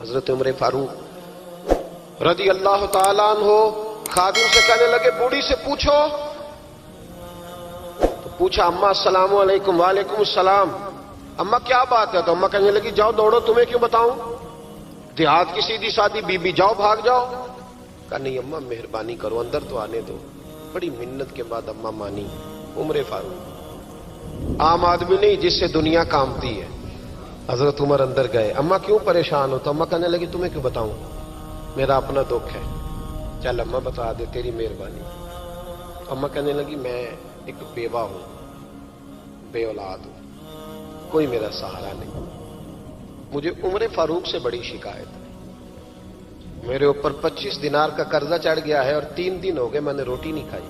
حضرت عمر فاروق رضی اللہ تعالیٰ عنہ خادم سے کہنے لگے بوڑھی سے پوچھو. تو پوچھا اماں السلام علیکم. وعلیکم السلام. اماں کیا بات ہے؟ تو اماں کہنے لگی جاؤ دوڑو، تمہیں کیوں بتاؤں، دیہات کی سیدھی سادی بی بی، جاؤ بھاگ جاؤ. کہا نہیں اماں مہربانی کرو اندر تو آنے دو. بڑی منت کے بعد اماں مانی. عمر فاروق عام آدمی نہیں جس سے دنیا کامتی ہے. حضرت عمر اندر گئے. اماں کیوں پریشان ہو؟ تو اماں کہنے لگی تمہیں کیوں بتاؤں، میرا اپنا دکھ ہے. چل اماں بتا دے، تیری مہربانی. اماں کہنے لگی میں ایک بیوہ ہوں، بے اولاد ہوں، کوئی میرا سہارا نہیں. مجھے عمر فاروق سے بڑی شکایت ہے. میرے اوپر 25 دینار کا قرضہ چڑھ گیا ہے اور 3 دن ہو گئے میں نے روٹی نہیں کھائی،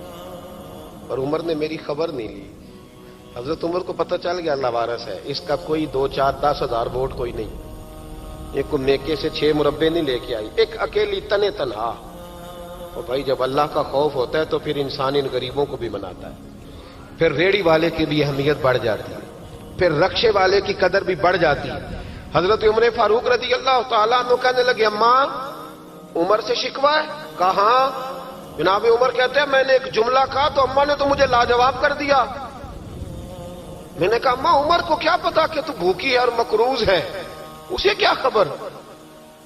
اور عمر نے میری خبر نہیں لی. حضرت عمر کو پتہ چل گیا اللہ وارث ہے، اس کا کوئی 2 4 10 ہزار ووٹ کوئی نہیں. یہ کو میکے سے 6 مربے نہیں لے کے آئی، ایک اکیلی تنے تنہا. اور بھائی جب اللہ کا خوف ہوتا ہے تو پھر انسان ان غریبوں کو بھی مناتا ہے. پھر ریڑھی والے کی بھی اہمیت بڑھ جاتی ہے، پھر رکشے والے کی قدر بھی بڑھ جاتی ہے. حضرت عمر فاروق رضی اللہ تعالیٰ عنہ کہنے لگے اماں عمر سے شکوہ ہے؟ کہاں؟ جناب عمر کہتے ہیں میں نے ایک جملہ کہا تو اماں نے تو مجھے لاجواب کر دیا. میں نے کہا اماں عمر کو کیا پتا کہ تو بھوکی ہے اور مقروض ہے، اسے کیا خبر؟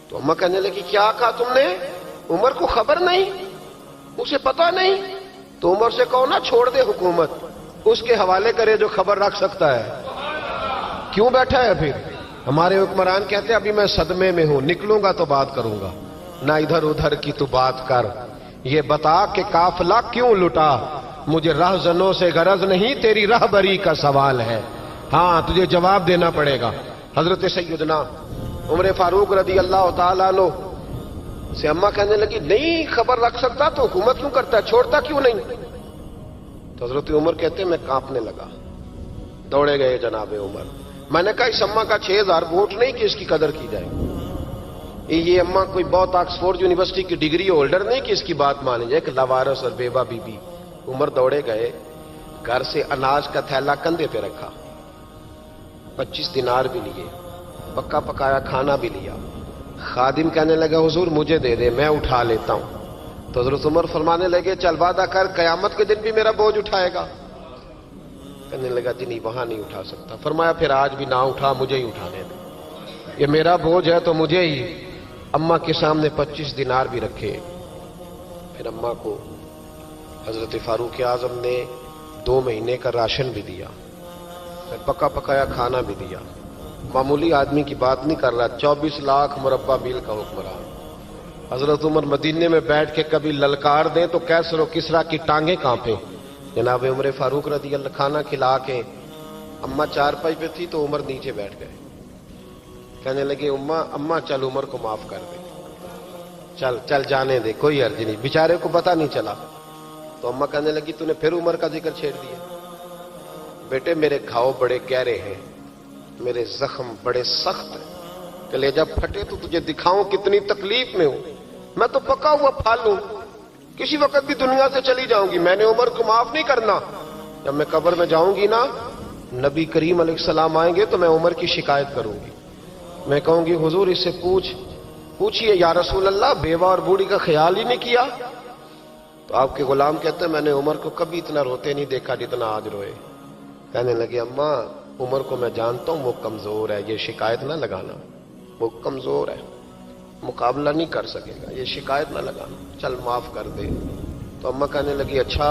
تو اماں کہنے لگی کیا کہا تم نے؟ عمر کو خبر نہیں، اسے پتا نہیں؟ تو عمر سے کہو نا چھوڑ دے حکومت، اس کے حوالے کرے جو خبر رکھ سکتا ہے. کیوں بیٹھا ہے پھر؟ ہمارے حکمران کہتے ہیں ابھی میں صدمے میں ہوں، نکلوں گا تو بات کروں گا. نہ ادھر ادھر کی تو بات کر، یہ بتا کہ قافلہ کیوں لٹا. مجھے رہزنوں سے غرض نہیں، تیری رہبری کا سوال ہے. ہاں تجھے جواب دینا پڑے گا. حضرت سیدنا عمر فاروق رضی اللہ تعالیٰ عنہ سے اماں کہنے لگی نہیں خبر رکھ سکتا تو حکومت کیوں کرتا ہے، چھوڑتا کیوں نہیں؟ تو حضرت عمر کہتے ہیں میں کانپنے لگا. دوڑے گئے جناب عمر. میں نے کہا اس اماں کا 6000 ووٹ نہیں کہ اس کی قدر کی جائے. یہ اماں کوئی بہت آکسفورڈ یونیورسٹی کی ڈگری ہولڈر نہیں کہ اس کی بات مانی جائے. ایک لاوارث اور بیوہ بی بی. عمر دوڑے گئے، گھر سے اناج کا تھیلا کندھے پہ رکھا، 25 دینار بھی لیے، پکا پکایا کھانا بھی لیا. خادم کہنے لگا حضور مجھے دے دے میں اٹھا لیتا ہوں. تو حضرت عمر فرمانے لگے چل وعدہ کر قیامت کے دن بھی میرا بوجھ اٹھائے گا. کہنے لگا جی نہیں وہاں نہیں اٹھا سکتا. فرمایا پھر آج بھی نہ اٹھا، مجھے ہی اٹھانے دے، یہ میرا بوجھ ہے تو مجھے ہی. اماں کے سامنے 25 دینار بھی رکھے. پھر اماں کو حضرت فاروق اعظم نے 2 مہینے کا راشن بھی دیا، پھر پکا پکایا کھانا بھی دیا. معمولی آدمی کی بات نہیں کر رہا، 24 لاکھ مربع میل کا حکمران. حضرت عمر مدینے میں بیٹھ کے کبھی للکار دیں تو کیسر و کسرا کی ٹانگیں کانپیں. جناب عمر فاروق رضی اللہ کھانا کھلا کے اماں چارپائی پہ تھی تو عمر نیچے بیٹھ گئے. کہنے لگے اماں چل عمر کو معاف کر دے، چل چل جانے دے، کوئی عرض نہیں، بیچارے کو پتہ نہیں چلا. تو اماں کہنے لگی تو نے پھر عمر کا ذکر چھیڑ دیا. بیٹے میرے گھاؤ بڑے گہرے ہیں، میرے زخم بڑے سخت ہیں، کلیجہ پھٹے تو تجھے دکھاؤں کتنی تکلیف میں ہوں. میں تو پکا ہوا پھل ہوں، کسی وقت بھی دنیا سے چلی جاؤں گی. میں نے عمر کو معاف نہیں کرنا. جب میں قبر میں جاؤں گی نا، نبی کریم علیہ السلام آئیں گے تو میں عمر کی شکایت کروں گی. میں کہوں گی حضور اس سے پوچھئے یا رسول اللہ بیوہ اور بوڑھی کا خیال ہی نہیں کیا. تو آپ کے غلام کہتے ہیں میں نے عمر کو کبھی اتنا روتے نہیں دیکھا جتنا آج روئے. کہنے لگے اماں عمر کو میں جانتا ہوں وہ کمزور ہے، یہ شکایت نہ لگانا، وہ کمزور ہے، مقابلہ نہیں کر سکے گا، یہ شکایت نہ لگانا، چل معاف کر دے. تو اماں کہنے لگی اچھا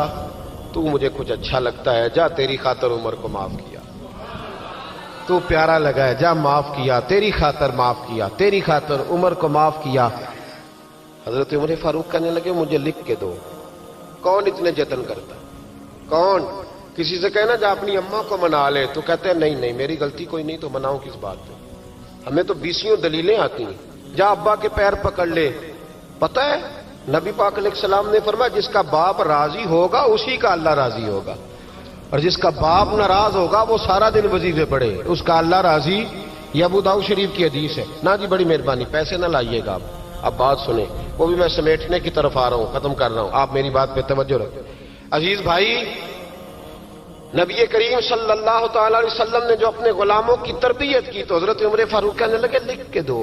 تو مجھے کچھ اچھا لگتا ہے، جا تیری خاطر عمر کو معاف کیا، تو پیارا لگا ہے، جا معاف کیا، تیری خاطر معاف کیا، تیری خاطر عمر کو معاف کیا. حضرت عمر فاروق کہنے لگے مجھے لکھ کے دو. کون اتنے جتن کرتا ہے؟ کون؟ کسی سے کہنا جا اپنی اماں کو منا لے تو کہتے ہیں نہیں میری غلطی کوئی نہیں تو مناؤں کس بات پہ؟ ہمیں تو 20 دلیلیں آتی ہیں. جا ابا کے پیر پکڑ لے. پتہ ہے نبی پاک علیہ السلام نے فرمایا جس کا باپ راضی ہوگا اسی کا اللہ راضی ہوگا، اور جس کا باپ ناراض ہوگا وہ سارا دن وظیفے پڑھے، اس کا اللہ راضی. یہ ابو داؤد شریف کی حدیث ہے. نا جی بڑی مہربانی پیسے نہ لائیے گا. اب بات سنیں، وہ بھی میں سمیٹنے کی طرف آ رہا ہوں، ختم کر رہا ہوں، آپ میری بات پہ توجہ رکھیں. عزیز بھائی، نبی کریم صلی اللہ تعالی علیہ وسلم نے جو اپنے غلاموں کی تربیت کی تو حضرت عمر فاروق کہنے لگے لکھ کے دو.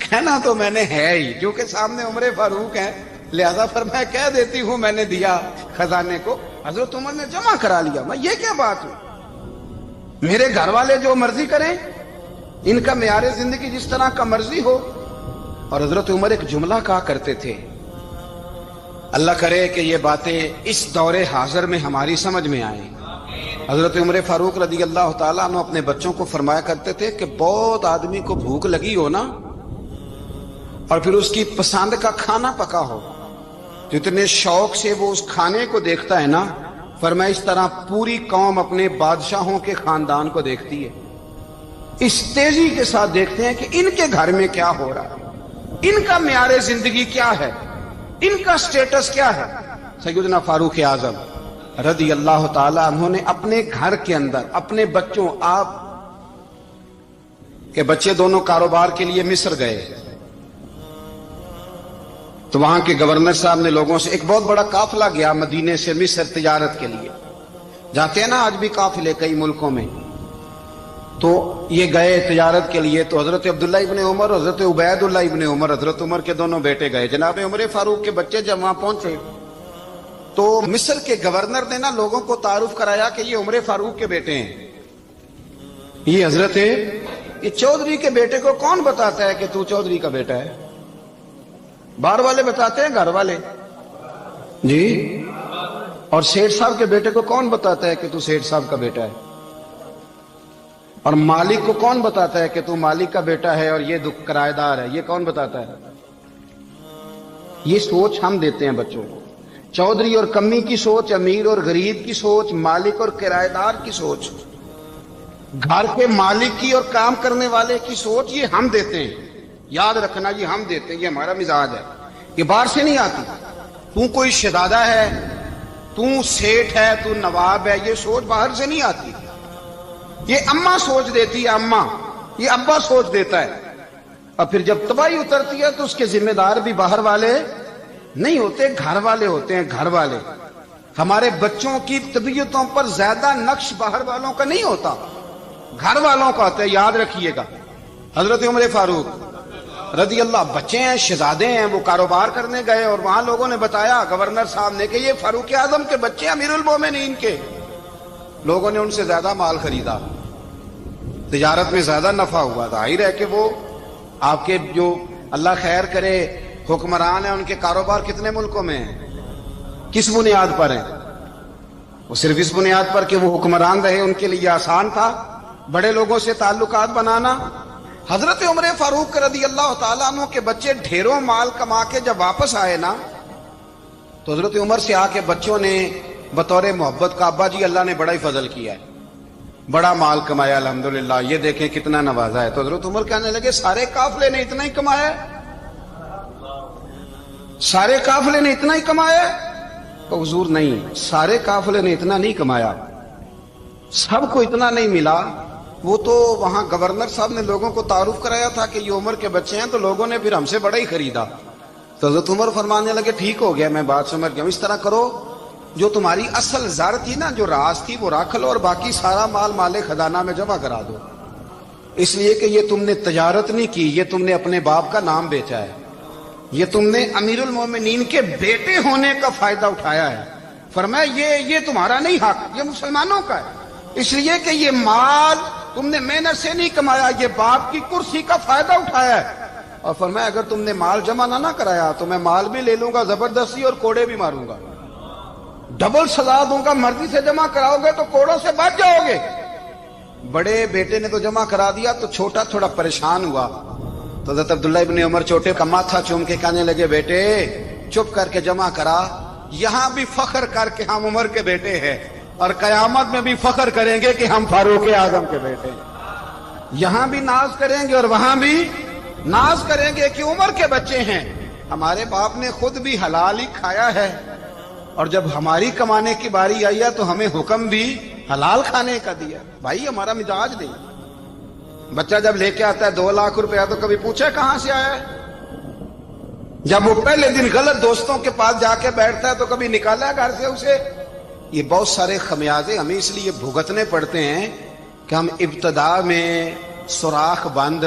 کہنا تو میں نے ہے ہی, کیونکہ سامنے عمر فاروق ہیں, لہذا پھر میں کہہ دیتی ہوں میں نے دیا خزانے کو. حضرت عمر نے جمع کرا لیا. میں یہ کیا بات ہوں, میرے گھر والے جو مرضی کریں, ان کا معیار زندگی جس طرح کا مرضی ہو. اور حضرت عمر ایک جملہ کہا کرتے تھے, اللہ کرے کہ یہ باتیں اس دور حاضر میں ہماری سمجھ میں آئیں. حضرت عمر فاروق رضی اللہ تعالیٰ عنہ اپنے بچوں کو فرمایا کرتے تھے کہ بہت آدمی کو بھوک لگی ہو نا, اور پھر اس کی پسند کا کھانا پکا ہو, تو اتنے شوق سے وہ اس کھانے کو دیکھتا ہے نا, فرمایا اس طرح پوری قوم اپنے بادشاہوں کے خاندان کو دیکھتی ہے, اس تیزی کے ساتھ دیکھتے ہیں کہ ان کے گھر میں کیا ہو رہا ہے, ان کا معیار زندگی کیا ہے, ان کا سٹیٹس کیا ہے. سیدنا فاروق اعظم رضی اللہ تعالی عنہ نے اپنے گھر کے اندر اپنے بچوں, آپ کے بچے دونوں کاروبار کے لیے مصر گئے, تو وہاں کے گورنر صاحب نے لوگوں سے, ایک بہت بڑا قافلہ گیا مدینے سے مصر تجارت کے لیے, جاتے ہیں نا آج بھی قافلے کئی ملکوں میں, تو یہ گئے تجارت کے لیے. تو حضرت عبداللہ ابن عمر, حضرت عبید اللہ ابن عمر, حضرت عمر کے دونوں بیٹے گئے. جناب عمر فاروق کے بچے جب وہاں پہنچے تو مصر کے گورنر نے نا لوگوں کو تعارف کرایا کہ یہ عمر فاروق کے بیٹے ہیں. یہ حضرت, یہ چودھری کے بیٹے کو کون بتاتا ہے کہ تو چودھری کا بیٹا ہے؟ باہر والے بتاتے ہیں, گھر والے جی. اور سیٹھ صاحب کے بیٹے کو کون بتاتا ہے کہ تو سیٹھ صاحب کا بیٹا ہے؟ اور مالک کو کون بتاتا ہے کہ تو مالک کا بیٹا ہے اور یہ کرایہ دار ہے؟ یہ کون بتاتا ہے؟ یہ سوچ ہم دیتے ہیں بچوں کو. چودھری اور کمی کی سوچ, امیر اور غریب کی سوچ, مالک اور کرایہ دار کی سوچ, گھر کے مالک کی اور کام کرنے والے کی سوچ, یہ ہم دیتے ہیں. یاد رکھنا, یہ ہم دیتے ہیں, یہ ہمارا مزاج ہے, یہ باہر سے نہیں آتی. تو کوئی شہزادہ ہے, تو سیٹھ ہے, تو نواب ہے, یہ سوچ باہر سے نہیں آتی. یہ اماں سوچ دیتی ہے, اماں, یہ ابا سوچ دیتا ہے. اور پھر جب تباہی اترتی ہے تو اس کے ذمہ دار بھی باہر والے نہیں ہوتے, گھر والے ہوتے ہیں. گھر والے, ہمارے بچوں کی طبیعتوں پر زیادہ نقش باہر والوں کا نہیں ہوتا, گھر والوں کا ہوتا ہے. یاد رکھیے گا. حضرت عمر فاروق رضی اللہ, بچے ہیں, شہزادے ہیں, وہ کاروبار کرنے گئے اور وہاں لوگوں نے بتایا گورنر صاحب نے کہ یہ فاروق اعظم کے بچے, امیر المومنین کے. لوگوں نے ان سے زیادہ مال خریدا, تجارت میں زیادہ نفع ہوا. ظاہر ہے کہ وہ آپ کے جو اللہ خیر کرے حکمران ہیں, ان کے کاروبار کتنے ملکوں میں ہیں, کس بنیاد پر ہیں؟ وہ صرف اس بنیاد پر کہ وہ حکمران رہے, ان کے لیے آسان تھا بڑے لوگوں سے تعلقات بنانا. حضرت عمر فاروق رضی اللہ تعالیٰ عنہ کے بچے ڈھیروں مال کما کے جب واپس آئے نا, تو حضرت عمر سے آ کے بچوں نے بطور محبت کا, ابا جی اللہ نے بڑا ہی فضل کیا ہے, بڑا مال کمایا الحمدللہ, یہ دیکھیں کتنا نوازا ہے. تو حضرت عمر کہنے لگے سارے قافلے نے اتنا ہی کمایا ہے, سارے قافلے نے اتنا ہی کمایا ہے؟ تو حضور نہیں, سارے قافلے نے اتنا نہیں کمایا, سب کو اتنا نہیں ملا. وہ تو وہاں گورنر صاحب نے لوگوں کو تعارف کرایا تھا کہ یہ عمر کے بچے ہیں, تو لوگوں نے پھر ہم سے بڑا ہی خریدا. تو حضرت عمر فرمانے لگے ٹھیک ہو گیا, میں بات سمجھ گیا. اس طرح کرو, جو تمہاری اصل زر تھی نا, جو راز تھی, وہ رکھ لو, اور باقی سارا مال مال خزانہ میں جمع کرا دو. اس لیے کہ یہ تم نے تجارت نہیں کی, یہ تم نے اپنے باپ کا نام بیچا ہے, یہ تم نے امیر المومنین کے بیٹے ہونے کا فائدہ اٹھایا ہے. فرمایا یہ تمہارا نہیں حق, یہ مسلمانوں کا ہے. اس لیے کہ یہ مال تم نے محنت سے نہیں کمایا, یہ باپ کی کرسی کا فائدہ اٹھایا ہے. اور فرمایا اگر تم نے مال جمع نہ کرایا تو میں مال بھی لے لوں گا زبردستی, اور کوڑے بھی ماروں گا, ڈبل سزا دوں گا. مرضی سے جمع کراؤ گے تو کوڑوں سے بچ جاؤ گے. بڑے بیٹے نے تو جمع کرا دیا, تو چھوٹا تھوڑا پریشان ہوا. تو حضرت عبداللہ ابن عمر چھوٹے کا ماتھا چوم کے کہنے لگے بیٹے چپ کر کے جمع کرا, یہاں بھی فخر کر کے ہم عمر کے بیٹے ہیں, اور قیامت میں بھی فخر کریں گے کہ ہم فاروق اعظم کے بیٹے ہیں. یہاں بھی ناز کریں گے اور وہاں بھی ناز کریں گے کہ عمر کے بچے ہیں. ہمارے باپ نے خود بھی حلال ہی کھایا ہے, اور جب ہماری کمانے کی باری آئی ہے تو ہمیں حکم بھی حلال کھانے کا دیا. بھائی ہمارا مزاج نہیں. بچہ جب لے کے آتا ہے 2 لاکھ روپیہ تو کبھی پوچھا کہاں سے آیا ہے؟ جب وہ پہلے دن غلط دوستوں کے پاس جا کے بیٹھتا ہے تو کبھی نکالا ہے گھر سے اسے؟ یہ بہت سارے خمیازے ہمیں اس لیے بھگتنے پڑتے ہیں کہ ہم ابتدا میں سوراخ بند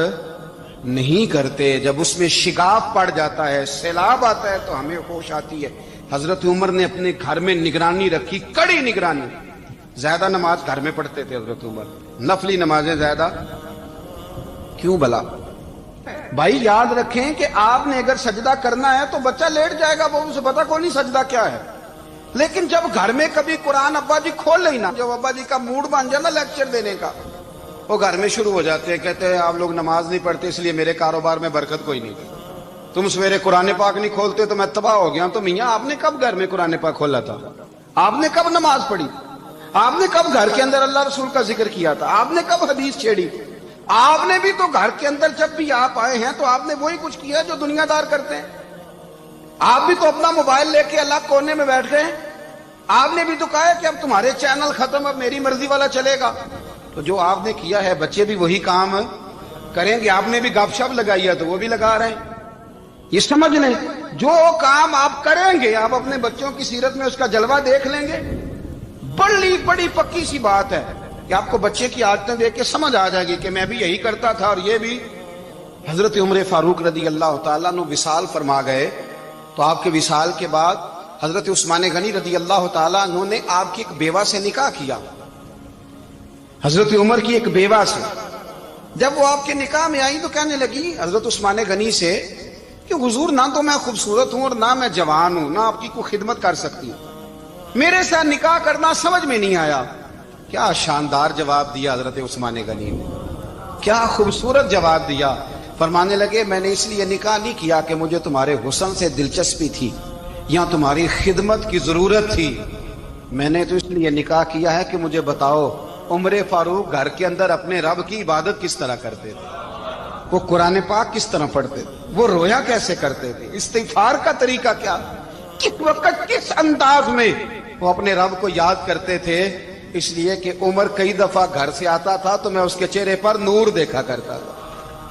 نہیں کرتے، جب اس میں شگاف پڑ جاتا ہے، سیلاب آتا ہے تو ہمیں ہوش آتی ہے۔ حضرت عمر نے اپنے گھر میں نگرانی رکھی، کڑی نگرانی۔ زیادہ نماز گھر میں پڑھتے تھے حضرت عمر، نفلی نمازیں زیادہ کیوں بلا؟ بھائی یاد رکھیں کہ آپ نے اگر سجدہ کرنا ہے تو بچہ لیٹ جائے گا، وہ اسے پتا کوئی نہیں سجدہ کیا ہے، لیکن جب گھر میں کبھی قرآن ابا جی کھول لئی نا، جب ابا جی کا موڈ بن جائے نا لیکچر دینے کا، وہ گھر میں شروع ہو جاتے ہیں، کہتے ہیں آپ لوگ نماز نہیں پڑھتے اس لیے میرے کاروبار میں برکت کوئی نہیں، تم سویرے قرآن پاک نہیں کھولتے تو میں تباہ ہو گیا۔ تو میاں آپ نے کب گھر میں قرآن پاک کھولا تھا؟ آپ نے کب نماز پڑھی؟ آپ نے کب گھر کے اندر اللہ رسول کا ذکر کیا تھا؟ آپ نے کب حدیث چھیڑی؟ آپ نے بھی تو گھر کے اندر جب بھی آپ آئے ہیں تو آپ نے وہی کچھ کیا جو دنیا دار کرتے ہیں۔ آپ بھی تو اپنا موبائل لے کے الگ کونے میں بیٹھ گئے، آپ نے بھی تو کہا ہے کہ اب تمہارے چینل ختم، اب میری مرضی والا چلے گا۔ تو جو آپ نے کیا ہے بچے بھی وہی کام کریں گے۔ آپ نے بھی گپ شپ لگائی ہے تو وہ بھی لگا رہے ہیں۔ یہ سمجھ لیں جو کام آپ کریں گے آپ اپنے بچوں کی سیرت میں اس کا جلوہ دیکھ لیں گے۔ بڑی پکی سی بات ہے کہ آپ کو بچے کی عادتیں دیکھ کے سمجھ آ جائے گی کہ میں بھی یہی کرتا تھا اور یہ بھی۔ حضرت عمر فاروق رضی اللہ تعالیٰ عنہ وصال فرما گئے تو آپ کے وصال کے بعد حضرت عثمان غنی رضی اللہ تعالیٰ عنہ نے آپ کی ایک بیوہ سے نکاح کیا، حضرت عمر کی ایک بیوہ سے۔ جب وہ آپ کے نکاح میں آئی تو کہنے لگی حضرت عثمان غنی سے کہ حضور نہ تو میں خوبصورت ہوں اور نہ میں جوان ہوں، نہ آپ کی کوئی خدمت کر سکتی ہوں، میرے ساتھ نکاح کرنا سمجھ میں نہیں آیا۔ کیا شاندار جواب دیا حضرت عثمان غنی نے، کیا خوبصورت جواب دیا۔ فرمانے لگے میں نے اس لیے نکاح نہیں کیا کہ مجھے تمہارے حسن سے دلچسپی تھی یا تمہاری خدمت کی ضرورت تھی، میں نے تو اس لیے نکاح کیا ہے کہ مجھے بتاؤ عمر فاروق گھر کے اندر اپنے رب کی عبادت کس طرح کرتے تھے، وہ قرآن پاک کس طرح پڑھتے تھے، وہ رویا کیسے کرتے تھے، استغفار کا طریقہ کیا، کس وقت کس انداز میں وہ اپنے رب کو یاد کرتے تھے۔ اس لیے کہ عمر کئی دفعہ گھر سے آتا تھا تو میں اس کے چہرے پر نور دیکھا کرتا تھا،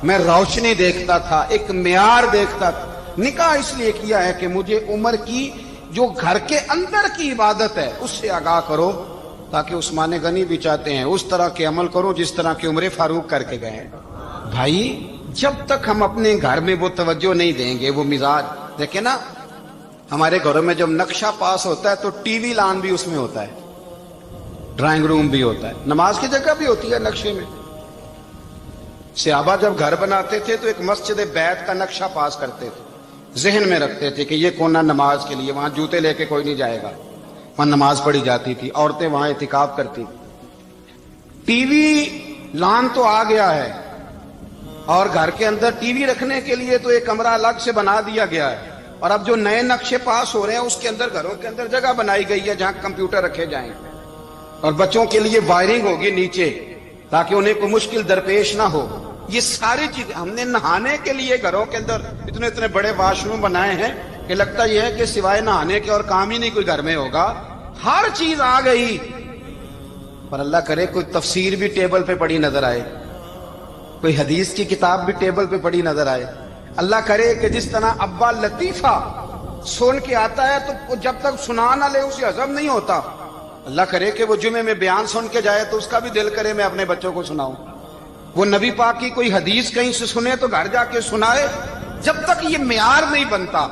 میں روشنی دیکھتا تھا، ایک معیار دیکھتا تھا۔ نکاح اس لیے کیا ہے کہ مجھے عمر کی جو گھر کے اندر کی عبادت ہے اس سے آگاہ کرو، تاکہ عثمان غنی بھی چاہتے ہیں اس طرح کے عمل کرو جس طرح کہ عمر فاروق کر کے گئے۔ بھائی جب تک ہم اپنے گھر میں وہ توجہ نہیں دیں گے، وہ مزاج دیکھیں نا، ہمارے گھروں میں جب نقشہ پاس ہوتا ہے تو ٹی وی لان بھی اس میں ہوتا ہے، ڈرائنگ روم بھی ہوتا ہے، نماز کی جگہ بھی ہوتی ہے نقشے میں۔ صحابہ جب گھر بناتے تھے تو ایک مسجد بیت کا نقشہ پاس کرتے تھے، ذہن میں رکھتے تھے کہ یہ کونا نماز کے لیے، وہاں جوتے لے کے کوئی نہیں جائے گا، وہاں نماز پڑھی جاتی تھی، عورتیں وہاں اعتکاف کرتی۔ ٹی وی لان تو آ گیا ہے اور گھر کے اندر ٹی وی رکھنے کے لیے تو ایک کمرہ الگ سے بنا دیا گیا ہے، اور اب جو نئے نقشے پاس ہو رہے ہیں اس کے اندر گھروں کے اندر جگہ بنائی گئی ہے جہاں کمپیوٹر رکھے جائیں، اور بچوں کے لیے وائرنگ ہوگی نیچے تاکہ انہیں کوئی مشکل درپیش نہ ہو۔ یہ ساری چیزیں ہم نے نہانے کے لیے گھروں کے اندر اتنے بڑے واش روم بنائے ہیں کہ لگتا یہ ہے کہ سوائے نہانے کے اور کام ہی نہیں کوئی گھر میں ہوگا، ہر چیز آ گئی۔ پر اللہ کرے کوئی تفسیر بھی ٹیبل پہ پڑی نظر آئے، کوئی حدیث کی کتاب بھی ٹیبل پہ پڑی نظر آئے۔ اللہ کرے کہ جس طرح ابا لطیفہ سن کے آتا ہے تو جب تک سنا نہ لے اسے ہضم نہیں ہوتا، اللہ کرے کہ وہ جمعے میں بیان سن کے جائے تو اس کا بھی دل کرے میں اپنے بچوں کو سناؤں، وہ نبی پاک کی کوئی حدیث کہیں سے سنے تو گھر جا کے سنائے۔ جب تک یہ معیار نہیں بنتا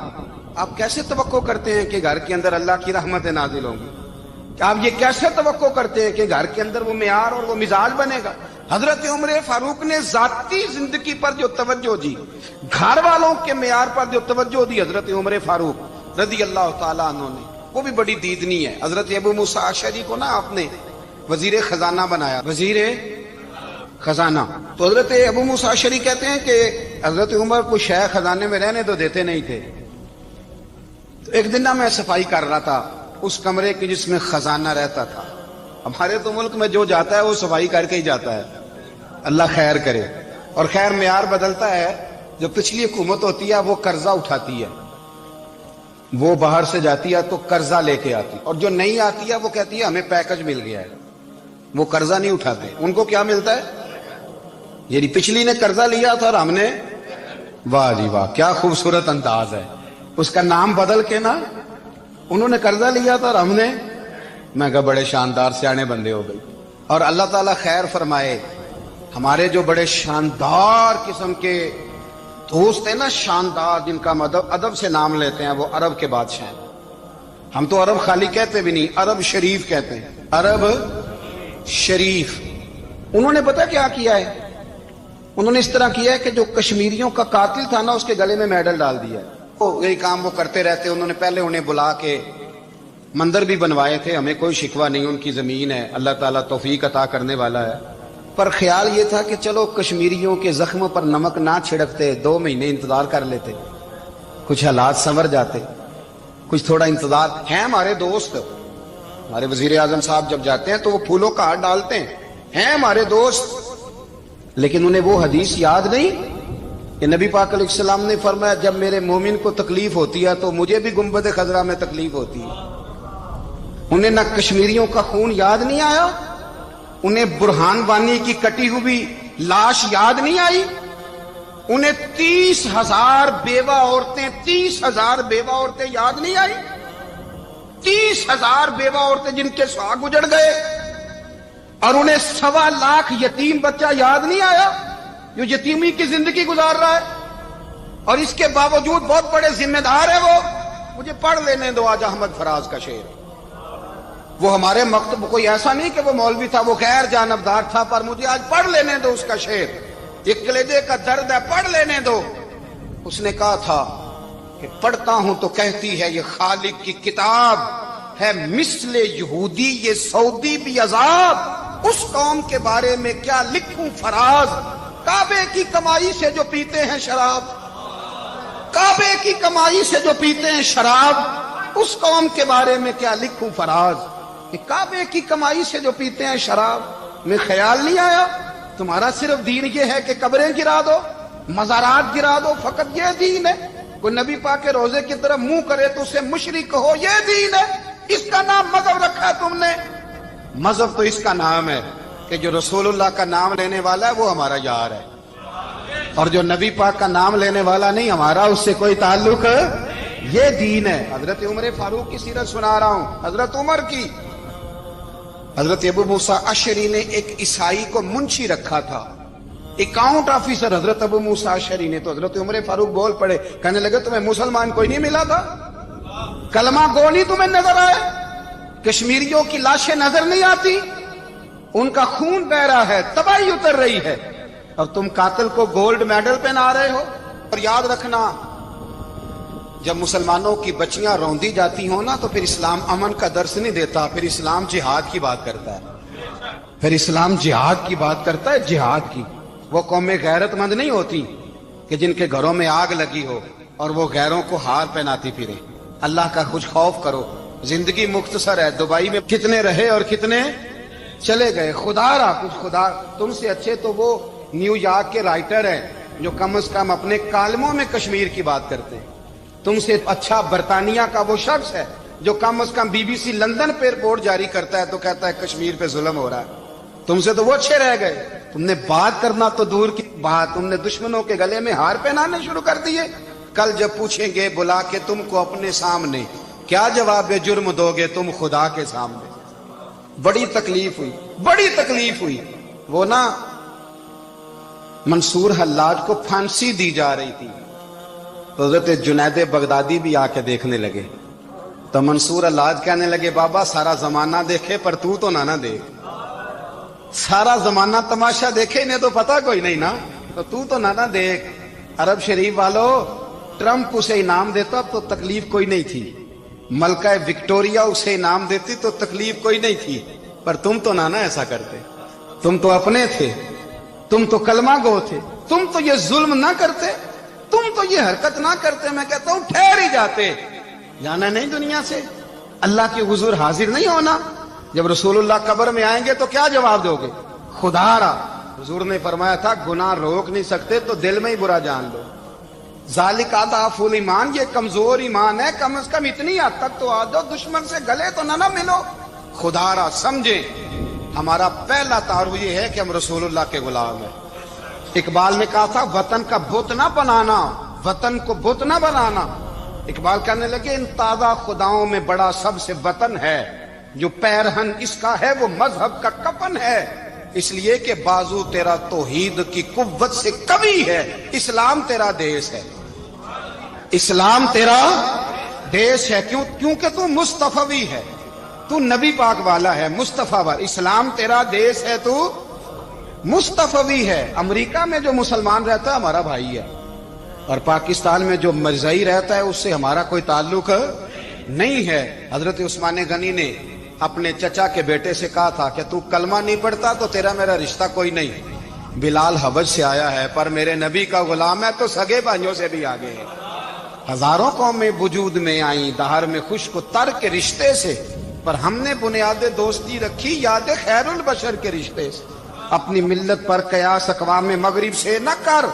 آپ کیسے توقع کرتے ہیں کہ گھر کے اندر اللہ کی رحمتیں نازل ہوں گی؟ آپ یہ کیسے توقع کرتے ہیں کہ گھر کے اندر وہ معیار اور وہ مزاج بنے گا؟ حضرت عمر فاروق نے ذاتی زندگی پر جو توجہ دی، گھر والوں کے معیار پر جو توجہ دی حضرت عمر فاروق رضی اللہ تعالیٰ عنہ نے، وہ بھی بڑی دیدنی ہے۔ حضرت ابو موسیٰ اشعری کو نا آپ نے وزیر خزانہ بنایا، وزیر خزانہ، تو حضرت ابو موسیٰ اشعری کہتے ہیں کہ حضرت عمر کو شے خزانے میں رہنے تو دیتے نہیں تھے۔ تو ایک دن میں صفائی کر رہا تھا اس کمرے کی جس میں خزانہ رہتا تھا۔ ہمارے تو ملک میں جو جاتا ہے وہ صفائی کر کے ہی جاتا ہے، اللہ خیر کرے۔ اور خیر معیار بدلتا ہے، جو پچھلی حکومت ہوتی ہے وہ قرضہ اٹھاتی ہے، وہ باہر سے جاتی ہے تو قرضہ لے کے آتی، اور جو نہیں آتی ہے وہ کہتی ہے ہمیں پیکج مل گیا ہے، وہ قرضہ نہیں اٹھاتے۔ ان کو کیا ملتا ہے؟ یعنی پچھلی نے قرضہ لیا تھا اور ہم نے، واہ جی واہ کیا خوبصورت انداز ہے، اس کا نام بدل کے نا، انہوں نے قرضہ لیا تھا اور ہم نے، میں کہا بڑے شاندار سیانے بندے ہو گئی، اور اللہ تعالیٰ خیر فرمائے، ہمارے جو بڑے شاندار قسم کے دوست ہیں نا، شاندار، جن کا ادب سے نام لیتے ہیں، وہ عرب کے بادشاہ ہیں۔ ہم تو عرب خالی کہتے بھی نہیں، عرب شریف کہتے ہیں، عرب شریف۔ انہوں نے پتہ کیا کیا ہے؟ انہوں نے اس طرح کیا ہے کہ جو کشمیریوں کا قاتل تھا نا، اس کے گلے میں میڈل ڈال دیا ہے۔ یہی کام وہ کرتے رہتے۔ انہوں نے پہلے انہیں بلا کے مندر بھی بنوائے تھے، ہمیں کوئی شکوہ نہیں، ان کی زمین ہے، اللہ تعالیٰ توفیق عطا کرنے والا ہے، پر خیال یہ تھا کہ چلو کشمیریوں کے زخموں پر نمک نہ چھڑکتے، 2 مہینے انتظار کر لیتے، کچھ حالات سنور جاتے، کچھ تھوڑا انتظار۔ ہیں ہمارے دوست، ہمارے وزیر اعظم صاحب جب جاتے ہیں تو وہ پھولوں کا ہار ڈالتے ہیں ہمارے دوست، لیکن انہیں وہ حدیث یاد نہیں کہ نبی پاک علیہ السلام نے فرمایا جب میرے مومن کو تکلیف ہوتی ہے تو مجھے بھی گنبد خضرا میں تکلیف ہوتی ہے۔ انہیں نہ کشمیریوں کا خون یاد نہیں آیا، انہیں برہان وانی کی کٹی ہوئی لاش یاد نہیں آئی، انہیں 30,000 بیوہ عورتیں 30,000 بیوہ عورتیں یاد نہیں آئی، 30,000 بیوہ عورتیں جن کے سہاگ اجڑ گئے، اور انہیں 1.25 لاکھ یتیم بچہ یاد نہیں آیا جو یتیمی کی زندگی گزار رہا ہے، اور اس کے باوجود بہت بڑے ذمہ دار ہے وہ۔ مجھے پڑھ لینے دو آج احمد فراز کا شعر، وہ ہمارے مکتب کوئی ایسا نہیں کہ وہ مولوی تھا، وہ غیر جانبدار تھا، پر مجھے آج پڑھ لینے دو اس کا شعر، ایک کلیجے کا درد ہے، پڑھ لینے دو۔ اس نے کہا تھا کہ پڑھتا ہوں تو کہتی ہے یہ خالق کی کتاب ہے، مثل یہودی یہ سعودی بھی عذاب، اس قوم کے بارے میں کیا لکھوں فراز، کعبے کی کمائی سے جو پیتے ہیں شراب، کعبے کی کمائی سے جو پیتے ہیں شراب، اس قوم کے بارے میں کیا لکھوں فراز، کہ کعبے کی کمائی سے جو پیتے ہیں شراب۔ میں خیال نہیں آیا تمہارا صرف دین یہ ہے کہ قبریں گرا دو، مزارات گرا دو، فقط یہ دین ہے؟ کوئی نبی پاک کے روزے کی طرف منہ کرے تو اسے مشرک کہو، یہ دین ہے؟ اس کا نام مذہب رکھا ہے تم نے؟ مذہب تو اس کا نام ہے کہ جو رسول اللہ کا نام لینے والا ہے وہ ہمارا یار ہے، اور جو نبی پاک کا نام لینے والا نہیں، ہمارا اس سے کوئی تعلق، یہ دین ہے۔ حضرت عمر فاروق کی سیرت سنا رہا ہوں، حضرت عمر کی۔ حضرت ابو موسیٰ اشعری نے ایک عیسائی کو منشی رکھا تھا، اکاؤنٹ آفیسر حضرت ابو موسیٰ اشعری نے۔ تو حضرت عمر فاروق بول پڑے، کہنے لگے تمہیں مسلمان کوئی نہیں ملا تھا؟ کلمہ گو نہیں تمہیں نظر آئے؟ کشمیریوں کی لاشیں نظر نہیں آتی؟ ان کا خون بہ رہا ہے، تباہی اتر رہی ہے، اور تم قاتل کو گولڈ میڈل پہنا رہے ہو؟ اور یاد رکھنا، جب مسلمانوں کی بچیاں روندی جاتی ہوں نا تو پھر اسلام امن کا درس نہیں دیتا، پھر اسلام جہاد کی بات کرتا ہے، پھر اسلام جہاد کی بات کرتا ہے، جہاد کی۔ وہ قومیں غیرت مند نہیں ہوتی کہ جن کے گھروں میں آگ لگی ہو اور وہ غیروں کو ہار پہناتی پھرے۔ اللہ کا کچھ خوف کرو، زندگی مختصر ہے، دبئی میں کتنے رہے اور کتنے چلے گئے، خدا را کچھ خدا۔ تم سے اچھے تو وہ نیو یارک کے رائٹر ہیں جو کم از کم اپنے کالموں میں کشمیر کی بات کرتے ہیں، تم سے اچھا برطانیہ کا وہ شخص ہے جو کم از کم BBC لندن پہ رپورٹ جاری کرتا ہے تو کہتا ہے کشمیر پہ ظلم ہو رہا ہے۔ تم سے تو وہ اچھے رہ گئے، تم نے بات کرنا تو دور کی بات، تم نے دشمنوں کے گلے میں ہار پہنانے شروع کر دیے۔ کل جب پوچھیں گے بلا کے تم کو اپنے سامنے، کیا جواب جرم دو گے تم خدا کے سامنے؟ بڑی تکلیف ہوئی، بڑی تکلیف ہوئی۔ وہ نا منصور حلاج کو پھانسی دی جا رہی تھی، تو حضرت جنید بغدادی بھی آ کے دیکھنے لگے، تو منصور حلاج کہنے لگے بابا سارا زمانہ دیکھے پر تو نہ دیکھ، سارا زمانہ تماشا دیکھے انہیں تو پتہ کوئی نہیں نا، تو نہ دیکھ۔ عرب شریف والو، ٹرمپ اسے انعام دیتا تو تکلیف کوئی نہیں تھی، ملکہ وکٹوریا اسے انعام دیتی تو تکلیف کوئی نہیں تھی، پر تم تو نہ ایسا کرتے، تم تو اپنے تھے، تم تو کلمہ گو تھے، تم تو یہ ظلم نہ کرتے، تم تو یہ حرکت نہ کرتے۔ میں کہتا ہوں ٹھہر ہی جاتے، جانا نہیں دنیا سے، اللہ کے حضور حاضر نہیں ہونا۔ جب رسول اللہ قبر میں آئیں گے تو کیا جواب دو گے؟ خدا را، حضور نے فرمایا تھا گناہ روک نہیں سکتے تو دل میں ہی برا جان لو، ذالک اضعف الایمان، یہ کمزور ایمان ہے، کم از کم اتنی حد تک تو آ جاؤ، دشمن سے گلے تو نہ ملو۔ خدا را سمجھیں، ہمارا پہلا تعارف یہ ہے کہ ہم رسول اللہ کے غلام ہیں۔ اقبال نے کہا تھا وطن کا بت نہ بنانا، وطن کو بت نہ بنانا۔ اقبال کہنے لگے ان تازہ خداؤں میں بڑا سب سے وطن ہے، جو پیرہن اس کا ہے وہ مذہب کا کفن ہے، اس لیے کہ بازو تیرا توحید کی قوت سے قوی ہے۔ اسلام تیرا دیس ہے، اسلام تیرا دیس ہے، کیونکہ تو مصطفی ہے، تو نبی پاک والا ہے، مصطفیٰ والا۔ اسلام تیرا دیس ہے، تو مصطفی ہے۔ امریکہ میں جو مسلمان رہتا ہے ہمارا بھائی ہے، اور پاکستان میں جو مرزائی رہتا ہے اس سے ہمارا کوئی تعلق نہیں ہے۔ حضرت عثمان غنی نے اپنے چچا کے بیٹے سے کہا تھا کہ تو کلمہ نہیں پڑھتا تو تیرا میرا رشتہ کوئی نہیں۔ بلال حبش سے آیا ہے پر میرے نبی کا غلام ہے تو سگے بھائیوں سے بھی آگے ہے۔ ہزاروں قومیں وجود میں آئیں دہر میں خشک و تر کے رشتے سے، پر ہم نے بنیاد دوستی رکھی یاد خیر البشر کے رشتے سے۔ اپنی ملت پر قیاس اقوام مغرب سے نہ کر،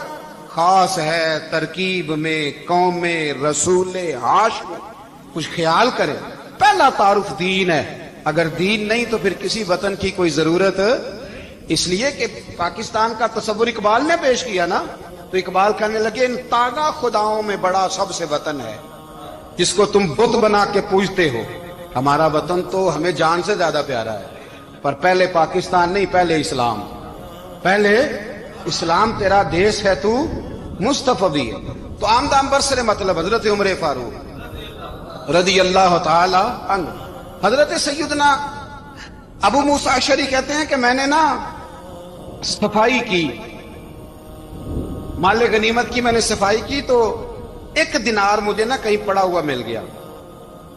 خاص ہے ترکیب میں قوم رسول ہاشم۔ کچھ خیال کرے، پہلا تعارف دین ہے، اگر دین نہیں تو پھر کسی وطن کی کوئی ضرورت۔ اس لیے کہ پاکستان کا تصور اقبال نے پیش کیا نا، تو اقبال کہنے لگے ان تازہ خداؤں میں بڑا سب سے وطن ہے جس کو تم بت بنا کے پوجتے ہو۔ ہمارا وطن تو ہمیں جان سے زیادہ پیارا ہے، پر پہلے پاکستان نہیں، پہلے اسلام، پہلے اسلام تیرا دیس ہے، تو مصطفی ہے۔ تو آمدام برسر مطلب حضرت عمر فاروق رضی اللہ تعالی عنہ۔ حضرت سیدنا ابو موسیٰ اشعری کہتے ہیں کہ میں نے نا صفائی کی، مال غنیمت کی میں نے صفائی کی، تو ایک دینار مجھے نا کہیں پڑا ہوا مل گیا،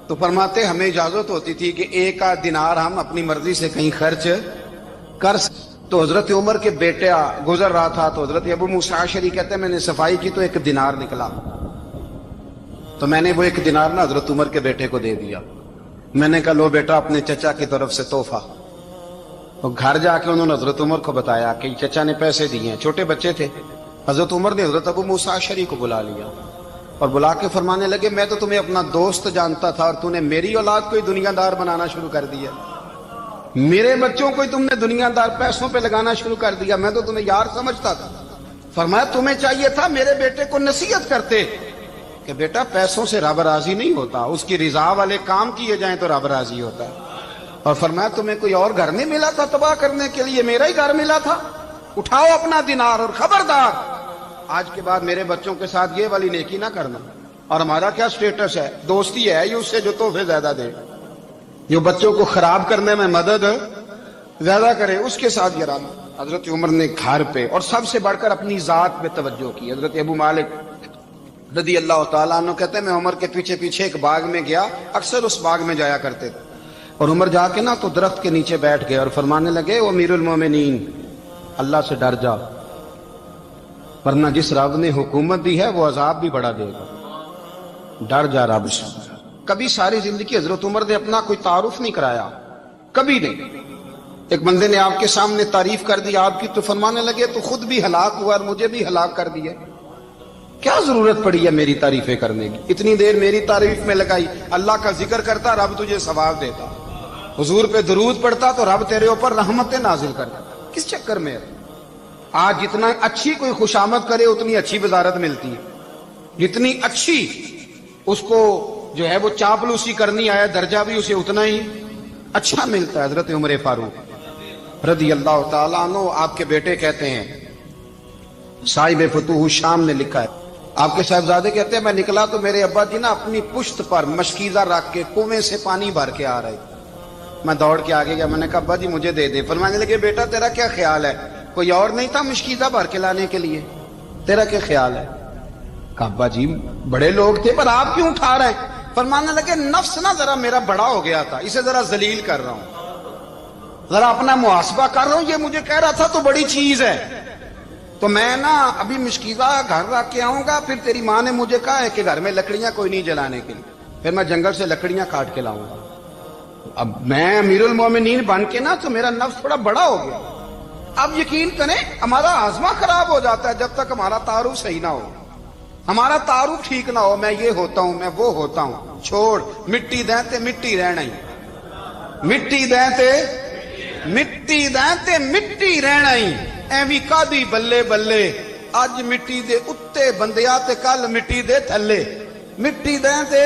تو فرماتے ہمیں اجازت ہوتی تھی کہ ایک آدھ دینار ہم اپنی مرضی سے کہیں خرچ کر۔ تو حضرت عمر کے بیٹے گزر رہا تھا، تو حضرت ابو موسیٰ اشعری کہتے ہیں میں نے صفائی کی تو ایک دینار نکلا، تو میں نے وہ ایک دینار نا حضرت عمر کے بیٹے کو دے دیا۔ میں نے کہا لو بیٹا اپنے چچا کی طرف سے تحفہ۔ تو گھر جا کے انہوں نے حضرت عمر کو بتایا کہ چچا نے پیسے دیے ہیں، چھوٹے بچے تھے۔ حضرت عمر نے حضرت ابو موسیٰ اشعری کو بلا لیا اور بلا کے فرمانے لگے میں تو تمہیں اپنا دوست جانتا تھا اور تو نے میری اولاد کو ہی دنیا دار بنانا شروع کر دیا، میرے بچوں کو ہی تم نے دنیا دار پیسوں پہ لگانا شروع کر دیا، میں تو تمہیں یار سمجھتا تھا۔ فرمایا تمہیں چاہیے تھا میرے بیٹے کو نصیحت کرتے کہ بیٹا پیسوں سے رب راضی نہیں ہوتا، اس کی رضا والے کام کیے جائیں تو رب راضی ہوتا ہے۔ اور فرمایا تمہیں کوئی اور گھر نہیں ملا تھا تباہ کرنے کے لیے، میرا ہی گھر ملا تھا، اٹھاؤ اپنا دینار اور خبردار آج کے بعد میرے بچوں کے ساتھ یہ والی نیکی نہ کرنا۔ اور ہمارا کیا سٹیٹس ہے؟ دوستی ہے یہ اس سے جو تحفے زیادہ دے، جو بچوں کو خراب کرنے میں مدد زیادہ کرے، اس کے ساتھ یہ رہنا۔ حضرت عمر نے گھر پہ اور سب سے بڑھ کر اپنی ذات پہ توجہ کی۔ حضرت ابو مالک رضی اللہ تعالیٰ عنہ کہتے ہیں میں عمر کے پیچھے پیچھے ایک باغ میں گیا، اکثر اس باغ میں جایا کرتے تھے، اور عمر جا کے نا تو درخت کے نیچے بیٹھ گئے اور فرمانے لگے وہ امیر المومنین اللہ سے ڈر جا، ورنہ جس رب نے حکومت دی ہے وہ عذاب بھی بڑا دے گا، ڈر جا رب سے۔ کبھی ساری زندگی حضرت عمر نے اپنا کوئی تعارف نہیں کرایا، کبھی نہیں۔ ایک بندے نے آپ کے سامنے تعریف کر دی آپ کی تو فرمانے لگے تو خود بھی ہلاک ہوا اور مجھے بھی ہلاک کر دیا، کیا ضرورت پڑی ہے میری تعریفیں کرنے کی؟ اتنی دیر میری تعریف میں لگائی، اللہ کا ذکر کرتا رب تجھے ثواب دیتا، حضور پہ درود پڑھتا تو رب تیرے اوپر رحمتیں نازل کرتا، کس چکر میں ہے؟ آج جتنا اچھی کوئی خوشامد کرے اتنی اچھی وزارت ملتی ہے، جتنی اچھی اس کو جو ہے وہ چاپلوسی کرنی آیا درجہ بھی اسے اتنا ہی اچھا ملتا ہے۔ حضرت عمر فاروق رضی اللہ تعالیٰ عنہ آپ کے بیٹے کہتے ہیں، صاحب فتوح الشام نے لکھا ہے، آپ کے صاحبزادے کہتے ہیں میں نکلا تو میرے ابا جی نا اپنی پشت پر مشکیزہ رکھ کے کنویں سے پانی بھر کے آ رہے، میں دوڑ کے آگے گیا، میں نے کہا ابا جی مجھے دے دے۔ فرمانے لگے بیٹا تیرا کیا خیال ہے، کوئی اور نہیں تھا مشکیزہ بھر کے لانے کے لیے، تیرا کیا خیال ہے؟ کہا ابا جی بڑے لوگ تھے پر آپ کیوں اٹھا رہے ہیں؟ فرمانے لگے نفس نا ذرا میرا بڑا ہو گیا تھا، اسے ذرا ذلیل کر رہا ہوں، ذرا اپنا محاسبہ کر رہا ہوں، یہ مجھے کہہ رہا تھا تو بڑی چیز ہے، تو میں نا ابھی مشکیزہ گھر رکھ کے آؤں گا، پھر تیری ماں نے مجھے کہا ہے کہ گھر میں لکڑیاں کوئی نہیں جلانے کے لیے، پھر میں جنگل سے لکڑیاں کاٹ کے لاؤں گا۔ اب میں امیر المومنین بن کے نا تو میرا نفس تھوڑا بڑا ہو گیا۔ اب یقین کریں ہمارا ہاضمہ خراب ہو جاتا ہے جب تک ہمارا تعارف صحیح نہ ہو، ہمارا تعارف ٹھیک نہ ہو، میں یہ ہوتا ہوں میں وہ ہوتا ہوں، چھوڑ مٹی دیں تے مٹی رہنا ہی، مٹی دیں تے مٹی دیں تے مٹی رہنا ہی، ایویں کادی بلے بلے اج مٹی دے اتے بندیا تے کل مٹی دے تھلے، مٹی دیں تے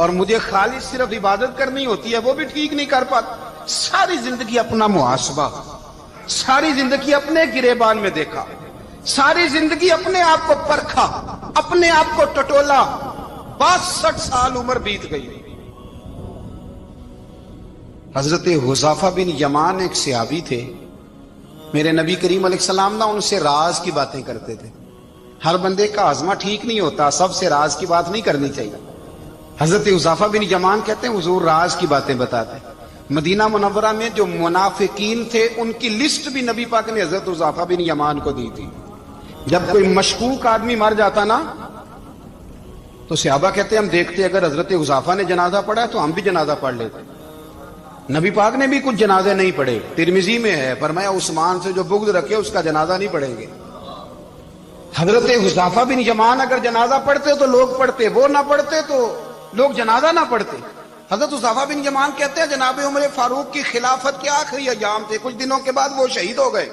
اور مجھے خالص صرف عبادت کرنی ہوتی ہے وہ بھی ٹھیک نہیں کر پاتا. ساری زندگی اپنا محاسبہ، ساری زندگی اپنے گریبان میں دیکھا، ساری زندگی اپنے آپ کو پرکھا، اپنے آپ کو ٹٹولا. 62 سال عمر بیت گئی. حضرت حذیفہ بن یمان ایک صحابی تھے. میرے نبی کریم علیہ السلام نا ان سے راز کی باتیں کرتے تھے. ہر بندے کا ہاضمہ ٹھیک نہیں ہوتا، سب سے راز کی بات نہیں کرنی چاہیے. حضرت حذیفہ بن یمان کہتے ہیں حضور راز کی باتیں بتاتے. مدینہ منورہ میں جو منافقین تھے ان کی لسٹ بھی نبی پاک نے حضرت حذیفہ بن یمان کو دی تھی. جب کوئی مشکوک آدمی مر جاتا نا تو صحابہ کہتے ہیں ہم دیکھتے اگر حضرت حذیفہ نے جنازہ پڑھا تو ہم بھی جنازہ پڑھ لیتے. نبی پاک نے بھی کچھ جنازے نہیں پڑھے. ترمذی میں ہے فرمایا عثمان سے جو بغض رکھے اس کا جنازہ نہیں پڑھیں گے. حضرت حذیفہ بن یمان اگر جنازہ پڑھتے تو لوگ پڑھتے، وہ نہ پڑھتے تو لوگ جنازہ نہ پڑھتے. حضرت حذیفہ بن یمان کہتے ہیں جناب عمر فاروق کی خلافت کے آخری ایام تھے، کچھ دنوں کے بعد وہ شہید ہو گئے.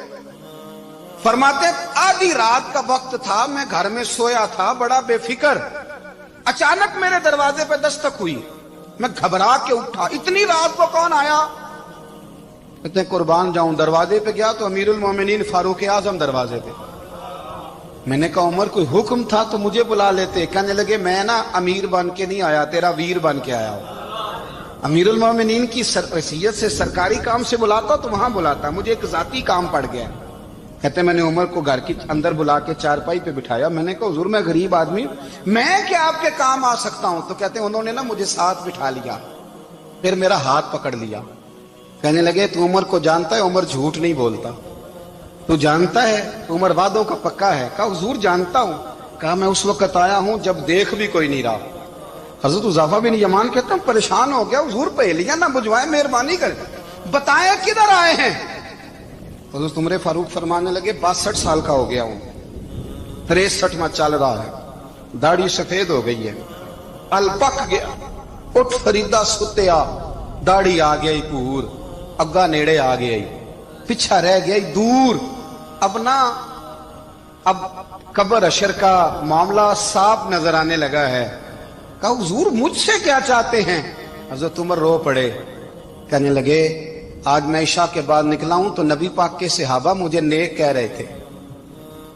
فرماتے آدھی رات کا وقت تھا، میں گھر میں سویا تھا بڑا بے فکر، اچانک میرے دروازے پہ دستک ہوئی، میں گھبرا کے اٹھا. اتنی رات کو کون آیا؟ کہتے ہیں قربان جاؤں دروازے پہ گیا تو امیر المومنین فاروق اعظم دروازے پہ. میں نے کہا عمر کوئی حکم تھا تو مجھے بلا لیتے. کہنے لگے میں نا امیر بن کے نہیں آیا، تیرا ویر بن کے آیا ہوں. امیر المومنین کی حیثیت سے سرکاری کام سے بلاتا تو وہاں بلاتا، مجھے ایک ذاتی کام پڑ گیا. کہتے میں نے عمر کو گھر کی اندر بلا کے چارپائی پہ بٹھایا. میں نے کہا حضور میں غریب آدمی ہوں، میں کیا آپ کے کام آ سکتا ہوں؟ تو کہتے ہیں انہوں نے نا مجھے ساتھ بٹھا لیا، پھر میرا ہاتھ پکڑ لیا. کہنے لگے تو عمر کو جانتا ہے؟ عمر جھوٹ نہیں بولتا. تو جانتا ہے؟ عمر وعدوں کا پکا ہے. کہا حضور جانتا ہوں. کہا میں اس وقت آیا ہوں جب دیکھ بھی کوئی نہیں رہا. حضرت حذیفہ بن یمان کہتا ہوں پریشان ہو گیا، حضور پہلیاں نہ بجھوائے، مہربانی کر بتائیں کدھر آئے ہیں. حضرت عمر فاروق فرمانے لگے 62 سال کا ہو گیا ہوں، 63 میں چل رہا ہے، داڑھی سفید ہو گئی ہے، ال پک گیا، اٹھ فریدا ستیا، داڑھی آ گئی پور، اگا نیڑے آ گئی، پیچھا رہ گئی دور. اب قبر اشر کا معاملہ صاف نظر آنے لگا ہے. کہا حضور مجھ سے کیا چاہتے ہیں؟ حضرت عمر رو پڑے. کہنے لگے آج میں عشاء کے بعد نکلا ہوں تو نبی پاک کے صحابہ مجھے نیک کہہ رہے تھے،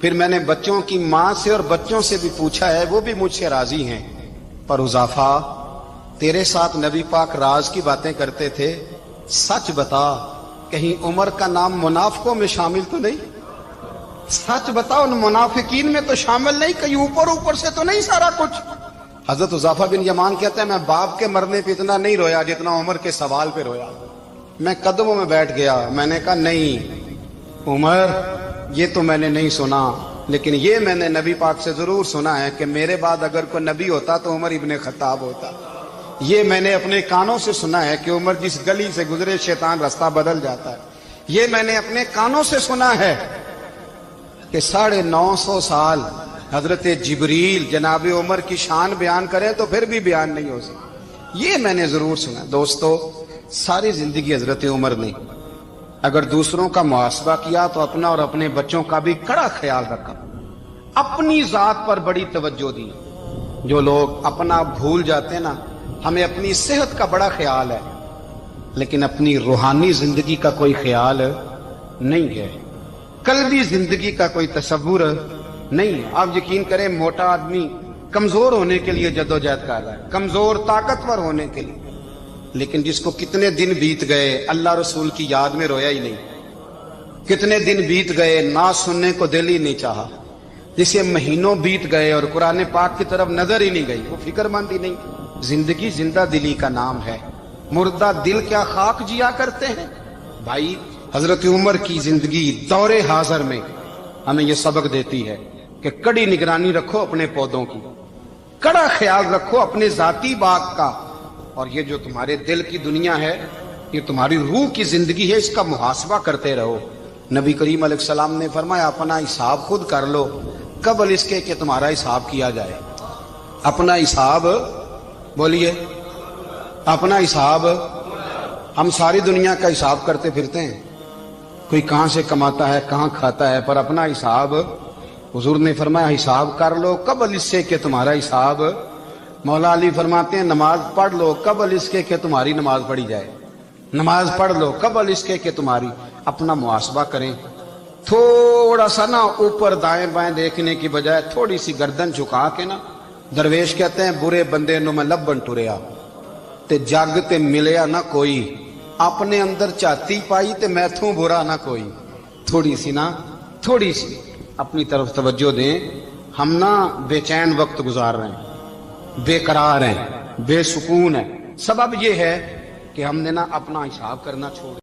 پھر میں نے بچوں کی ماں سے اور بچوں سے بھی پوچھا ہے، وہ بھی مجھ سے راضی ہیں. پر حذیفہ تیرے ساتھ نبی پاک راز کی باتیں کرتے تھے، سچ بتا کہیں عمر کا نام منافقوں میں شامل تو نہیں؟ سچ بتا ان منافقین میں تو شامل نہیں، کہیں اوپر سے تو نہیں سارا کچھ؟ حضرت حذیفہ بن یمان کہتے ہیں میں باپ کے مرنے پہ اتنا نہیں رویا جتنا عمر کے سوال پہ رویا. میں قدموں میں بیٹھ گیا. میں نے کہا نہیں عمر یہ تو میں نے نہیں سنا، لیکن یہ میں نے نبی پاک سے ضرور سنا ہے کہ میرے بعد اگر کوئی نبی ہوتا تو عمر ابن خطاب ہوتا. یہ میں نے اپنے کانوں سے سنا ہے کہ عمر جس گلی سے گزرے شیطان رستہ بدل جاتا ہے. یہ میں نے اپنے کانوں سے سنا ہے کہ 950 سال حضرت جبریل جناب عمر کی شان بیان کریں تو پھر بھی بیان نہیں ہو سکتا. یہ میں نے ضرور سنا. دوستو ساری زندگی حضرت عمر نے اگر دوسروں کا محاسبہ کیا تو اپنا اور اپنے بچوں کا بھی کڑا خیال رکھا، اپنی ذات پر بڑی توجہ دی. جو لوگ اپنا بھول جاتے ہیں نا، ہمیں اپنی صحت کا بڑا خیال ہے لیکن اپنی روحانی زندگی کا کوئی خیال نہیں ہے، قلبی زندگی کا کوئی تصور نہیں. آپ یقین کریں موٹا آدمی کمزور ہونے کے لیے جدوجہد کر رہا ہے، کمزور طاقتور ہونے کے لیے، لیکن جس کو کتنے دن بیت گئے اللہ رسول کی یاد میں رویا ہی نہیں، کتنے دن بیت گئے نہ سننے کو دل ہی نہیں چاہا، جسے مہینوں بیت گئے اور قرآن پاک کی طرف نظر ہی نہیں گئی، وہ فکر مند ہی نہیں. زندگی زندہ دلی کا نام ہے، مردہ دل کیا خاک جیا کرتے ہیں. بھائی حضرت عمر کی زندگی دور حاضر میں ہمیں یہ سبق دیتی ہے کہ کڑی نگرانی رکھو اپنے پودوں کی، کڑا خیال رکھو اپنے ذاتی باغ کا، اور یہ جو تمہارے دل کی دنیا ہے یہ تمہاری روح کی زندگی ہے، اس کا محاسبہ کرتے رہو. نبی کریم علیہ السلام نے فرمایا اپنا حساب خود کر لو قبل اس کے کہ تمہارا حساب کیا جائے. اپنا حساب بولیے، اپنا حساب. ہم ساری دنیا کا حساب کرتے پھرتے ہیں، کوئی کہاں سے کماتا ہے کہاں کھاتا ہے، پر اپنا حساب حضور نے فرمایا حساب کر لو قبل اس سے کہ تمہارا حساب مولا علی فرماتے ہیں نماز پڑھ لو قبل اس کے کہ تمہاری نماز پڑھی جائے، نماز پڑھ لو قبل اس کے کہ تمہاری، اپنا محاسبہ کریں، تھوڑا سا نا اوپر دائیں بائیں دیکھنے کی بجائے تھوڑی سی گردن جھکا کے نا، درویش کہتے ہیں برے بندے نو میں لبن ٹریا تے جگ تے ملیا نہ کوئی، اپنے اندر چاتی پائی تے میں تھوں برا نہ کوئی، تھوڑی سی نا تھوڑی سی اپنی طرف توجہ دیں۔ ہم نا بے چین وقت گزار رہے ہیں، بے قرار ہیں، بے سکون ہیں، سبب یہ ہے کہ ہم نے نا اپنا حساب کرنا چھوڑ دیا۔